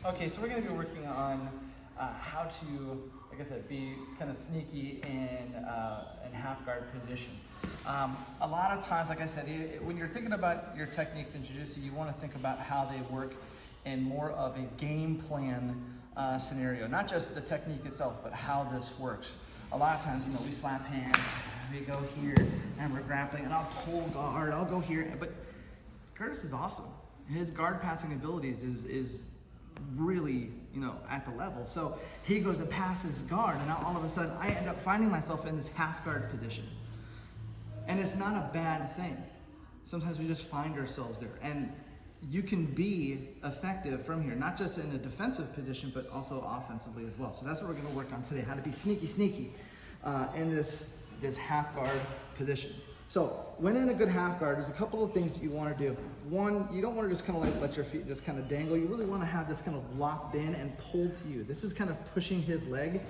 Okay, so we're going to be working on how to, like I said, be kind of sneaky in half guard position. A lot of times, like I said, when you're thinking about your techniques in jiu-jitsu, you want to think about how they work in more of a game plan scenario, not just the technique itself, but how this works. A lot of times, we slap hands, we go here, and we're grappling, and I'll pull guard, I'll go here, but Curtis is awesome. His guard passing abilities is really, at the level. So he goes to pass his guard, and now all of a sudden I end up finding myself in this half guard position. And it's not a bad thing. Sometimes we just find ourselves there. And you can be effective from here, not just in a defensive position, but also offensively as well. So that's what we're gonna work on today, how to be sneaky in this half guard position. So when in a good half guard, there's a couple of things that you want to do. One, you don't want to just kind of like let your feet just kind of dangle. You really want to have this kind of locked in and pulled to you. This is kind of pushing his leg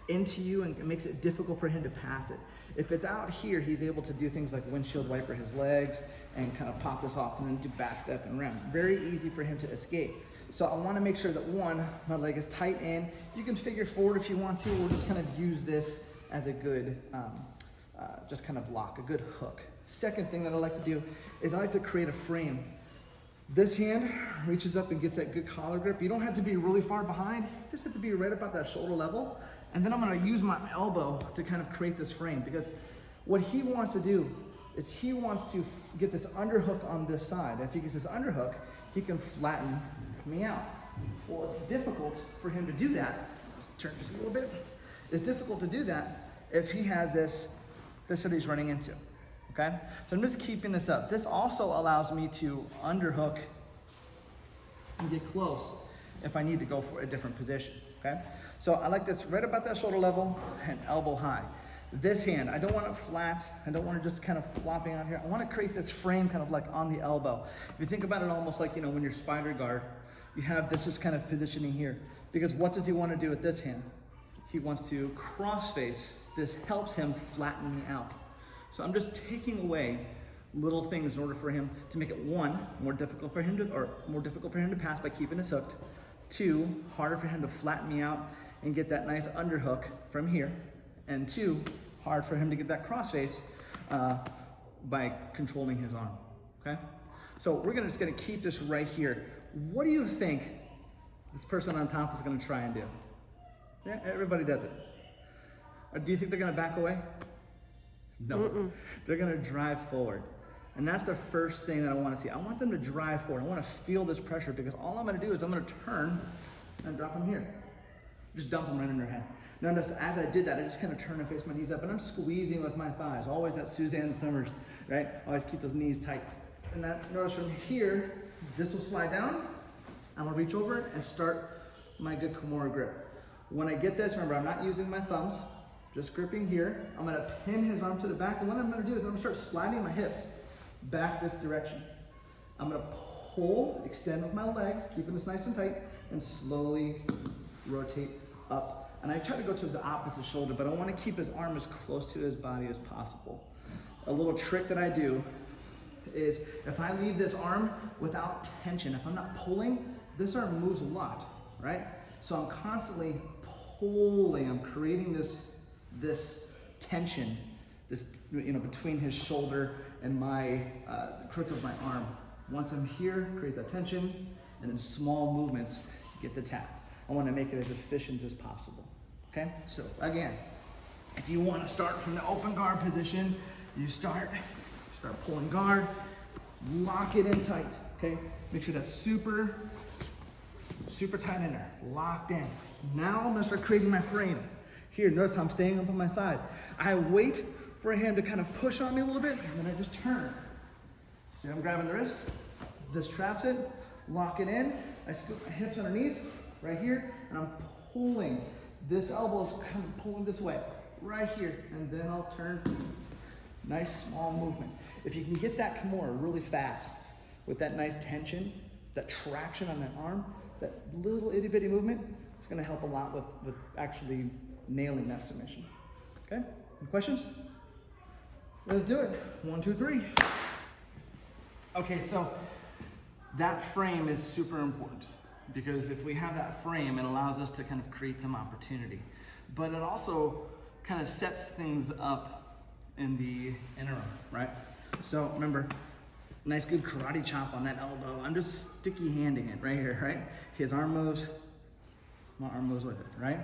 into you, and it makes it difficult for him to pass it. If it's out here, he's able to do things like windshield wiper his legs and kind of pop this off and then do back step and round. Very easy for him to escape. So I want to make sure that one, my leg is tight in. You can figure forward if you want to, or just kind of use this as a good just kind of lock, a good hook. Second thing that I like to do is I like to create a frame. This hand reaches up and gets that good collar grip. You don't have to be really far behind, you just have to be right about that shoulder level. And then I'm gonna use my elbow to kind of create this frame, because what he wants to do is he wants to get this underhook on this side. If he gets this underhook, he can flatten me out. Well, it's difficult for him to do that. Let's turn just a little bit. It's difficult to do that if he has this that he's running into, okay? So I'm just keeping this up. This also allows me to underhook and get close if I need to go for a different position, okay? So I like this right about that shoulder level and elbow high. This hand, I don't want it flat. I don't want it just kind of flopping out here. I want to create this frame kind of like on the elbow. If you think about it almost like, when you're spider guard, you have this just kind of positioning here. Because what does he want to do with this hand? He wants to cross face. This helps him flatten me out. So I'm just taking away little things in order for him to make it, one, more difficult for him to pass by keeping us hooked. Two, harder for him to flatten me out and get that nice underhook from here. And two, hard for him to get that crossface by controlling his arm, okay? So we're just gonna keep this right here. What do you think this person on top is gonna try and do? Yeah, everybody does it. Or do you think they're gonna back away? No, they're gonna drive forward. And that's the first thing that I wanna see. I want them to drive forward. I wanna feel this pressure, because all I'm gonna do is I'm gonna turn and drop them here. Just dump them right in their head. Notice as I did that, I just kind of turn and face my knees up, and I'm squeezing with my thighs. Always that Suzanne Summers, right? Always keep those knees tight. And that, notice from here, this will slide down. I'm gonna reach over and start my good Kimura grip. When I get this, remember, I'm not using my thumbs, just gripping here. I'm gonna pin his arm to the back, and what I'm gonna do is I'm gonna start sliding my hips back this direction. I'm gonna pull, extend with my legs, keeping this nice and tight, and slowly rotate up. And I try to go to the opposite shoulder, but I wanna keep his arm as close to his body as possible. A little trick that I do is if I leave this arm without tension, if I'm not pulling, this arm moves a lot, right? So I'm constantly pulling, I'm creating this tension, between his shoulder and my crook of my arm. Once I'm here, create that tension, and then small movements, get the tap. I want to make it as efficient as possible, okay? So again, if you want to start from the open guard position, you start pulling guard, lock it in tight, okay? Make sure that's super tight in there, locked in. Now I'm gonna start creating my frame. Here, notice how I'm staying up on my side. I wait for him to kind of push on me a little bit, and then I just turn. See, I'm grabbing the wrist, this traps it, lock it in, I scoop my hips underneath, right here, and I'm pulling. This elbow is kind of pulling this way, right here, and then I'll turn. Nice small movement. If you can get that Kimura really fast, with that nice tension, that traction on that arm, that little itty bitty movement, it's gonna help a lot with actually nailing that submission. Okay, any questions? Let's do it. 1, 2, 3. Okay, so that frame is super important. because if we have that frame, it allows us to kind of create some opportunity. But it also kind of sets things up in the interim, right? So remember, nice good karate chop on that elbow. I'm just sticky handing it right here, right? His arm moves, my arm moves with it, right?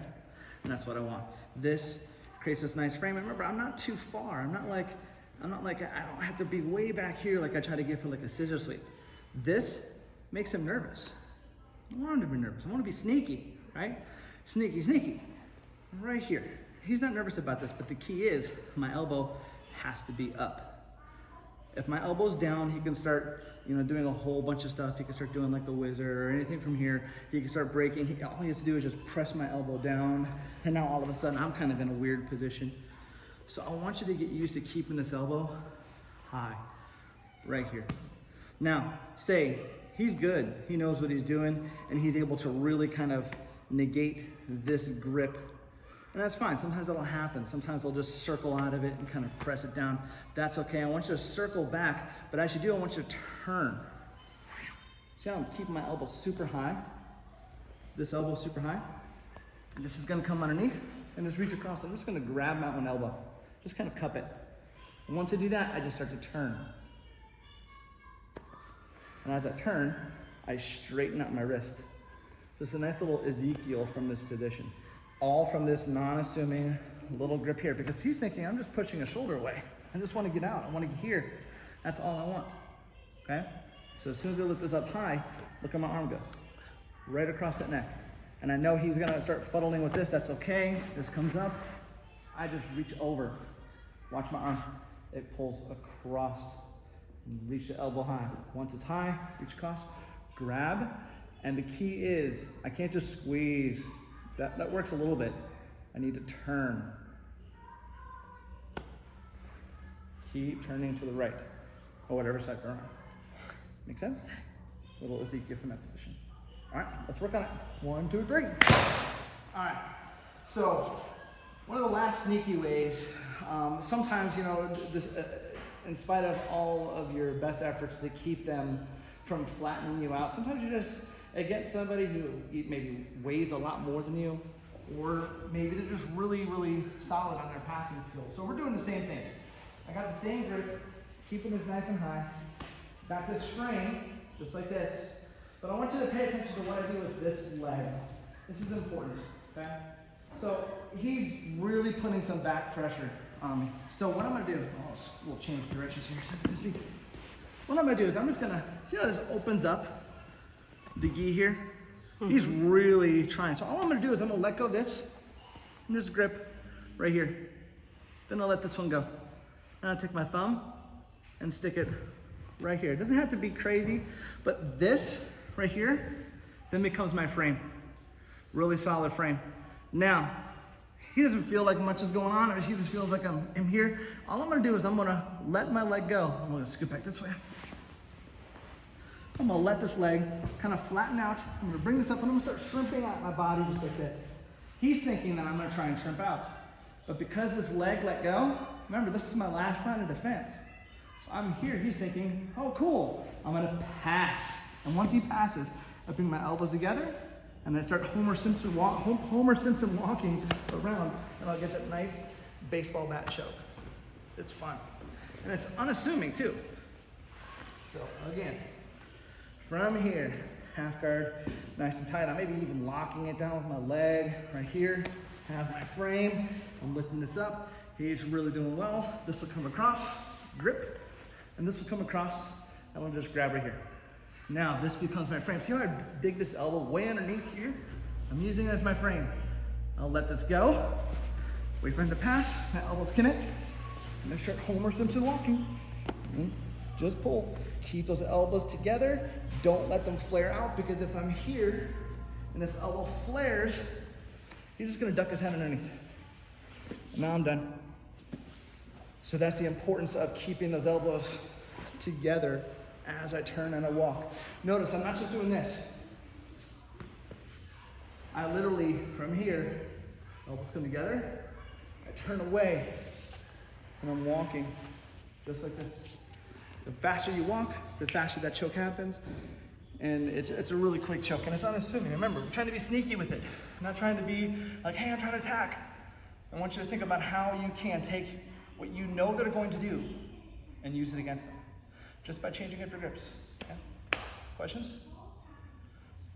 And that's what I want. This creates this nice frame. And remember, I'm not too far. I'm not like I don't have to be way back here like I try to get for like a scissor sweep. This makes him nervous. I want him to be nervous. I want to be sneaky, right? Sneaky, sneaky. Right here. He's not nervous about this, but the key is my elbow has to be up. If my elbow's down, he can start, doing a whole bunch of stuff. He can start doing like the wizard or anything from here. He can start breaking. All he has to do is just press my elbow down, and now all of a sudden I'm kind of in a weird position. So I want you to get used to keeping this elbow high, right here. Now, say he's good. He knows what he's doing, and he's able to really kind of negate this grip. And that's fine. Sometimes that'll happen. Sometimes I'll just circle out of it and kind of press it down. That's okay. I want you to circle back, but as you do, I want you to turn. See how I'm keeping my elbow super high? This elbow super high. And this is gonna come underneath and just reach across. I'm just gonna grab my own elbow. Just kind of cup it. And once I do that, I just start to turn. And as I turn, I straighten out my wrist. So it's a nice little Ezekiel from this position. All from this non-assuming little grip here, because he's thinking, I'm just pushing a shoulder away. I just want to get out. I want to get here. That's all I want. Okay? So as soon as I lift this up high, look how my arm goes. Right across that neck. And I know he's going to start fuddling with this. That's okay. This comes up. I just reach over. Watch my arm. It pulls across. Reach the elbow high. Once it's high, reach across, grab. And the key is, I can't just squeeze. That works a little bit. I need to turn. Keep turning to the right, or whatever side you're on. Make sense? Little Ezekiel from that position. All right, let's work on it. 1, 2, 3. All right, so one of the last sneaky ways, sometimes, in spite of all of your best efforts to keep them from flattening you out, sometimes you just against somebody who maybe weighs a lot more than you, or maybe they're just really, really solid on their passing skills. So we're doing the same thing. I got the same grip, keeping this nice and high. Got this frame, just like this. But I want you to pay attention to what I do with this leg. This is important, okay? So he's really putting some back pressure on me. So what I'm gonna do, we'll change directions here so you can see. What I'm gonna do is I'm just gonna, see how this opens up? The gi here, he's really trying. So all I'm gonna do is I'm gonna let go of this, and this grip right here. Then I'll let this one go. And I'll take my thumb and stick it right here. It doesn't have to be crazy, but this right here then becomes my frame. Really solid frame. Now, he doesn't feel like much is going on, or he just feels like I'm here. All I'm gonna do is I'm gonna let my leg go. I'm gonna scoot back this way. I'm gonna let this leg kind of flatten out. I'm gonna bring this up and I'm gonna start shrimping out my body just like this. He's thinking that I'm gonna try and shrimp out. But because this leg let go, remember this is my last line of defense. So I'm here, he's thinking, oh cool, I'm gonna pass. And once he passes, I bring my elbows together and I start Homer Simpson walking around, and I'll get that nice baseball bat choke. It's fun. And it's unassuming too. So again, from here, half guard, nice and tight. I may be even locking it down with my leg right here. Have my frame. I'm lifting this up. He's really doing well. This will come across, grip, and this will come across. I'm gonna just grab right here. Now this becomes my frame. See how I dig this elbow way underneath here? I'm using it as my frame. I'll let this go. Wait for him to pass. My elbows connect. And then start Homer Simpson walking. Just pull. Keep those elbows together. Don't let them flare out, because if I'm here and this elbow flares, he's just gonna duck his head underneath. And now I'm done. So that's the importance of keeping those elbows together as I turn and I walk. Notice I'm not just doing this. I literally, from here, elbows come together, I turn away, and I'm walking just like this. The faster you walk, the faster that choke happens. And it's a really quick choke, and it's unassuming. Remember, we're trying to be sneaky with it. I'm not trying to be like, hey, I'm trying to attack. I want you to think about how you can take what you know they're going to do and use it against them, just by changing up your grips. Okay? Questions?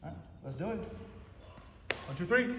All right, let's do it. 1, 2, 3.